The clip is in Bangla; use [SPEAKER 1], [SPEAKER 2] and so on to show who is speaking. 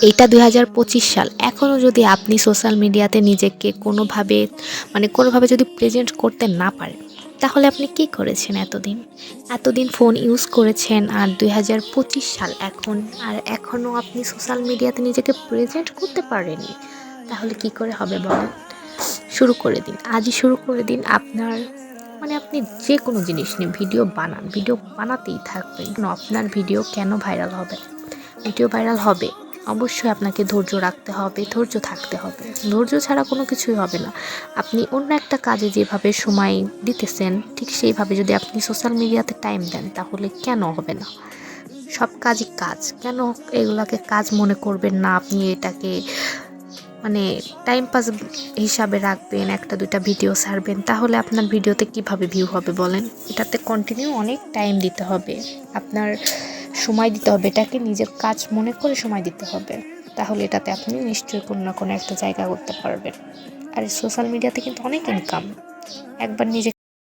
[SPEAKER 1] এইটা 2025 সাল। এখনও যদি আপনি সোশ্যাল মিডিয়াতে নিজেকে কোনোভাবে যদি প্রেজেন্ট করতে না পারেন, তাহলে আপনি কি করেছেন এতদিন? এতদিন ফোন ইউজ করেছেন আর 2025 সাল এখন, আর এখনও আপনি সোশ্যাল মিডিয়াতে নিজেকে প্রেজেন্ট করতে পারেননি। তাহলে কি করে হবে বলেন? শুরু করে দিন, আজই শুরু করে দিন। আপনি যে কোনো জিনিস নিয়ে ভিডিও বানান, ভিডিও বানাতেই থাকবেন। আপনার ভিডিও কেন ভাইরাল হবে? ভিডিও ভাইরাল হবে, অবশ্যই আপনাকে ধৈর্য রাখতে হবে, ধৈর্য থাকতে হবে। ধৈর্য ছাড়া কোনো কিছুই হবে না। আপনি অন্য একটা কাজে যেভাবে সময় দিতেছেন, ঠিক সেইভাবে যদি আপনি সোশ্যাল মিডিয়াতে টাইম দেন, তাহলে কেন হবে না? সব কাজই কাজ, কেন এগুলাকে কাজ মনে করবেন না? আপনি এটাকে মানে টাইম পাস হিসাবে রাখবেন, একটা দুইটা ভিডিও ছাড়বেন, তাহলে আপনার ভিডিওতে কিভাবে ভিউ হবে বলেন? এটাতে কন্টিনিউ অনেক টাইম দিতে হবে, আপনার সময় দিতে হবে, এটাকে নিজের কাজ মনে করে সময় দিতে হবে। তাহলে এটাতে আপনি নিশ্চয়ই কোনো না কোনো একটা জায়গা করতে পারবেন। আর সোশ্যাল মিডিয়াতে কিন্তু অনেক ইনকাম। একবার নিজে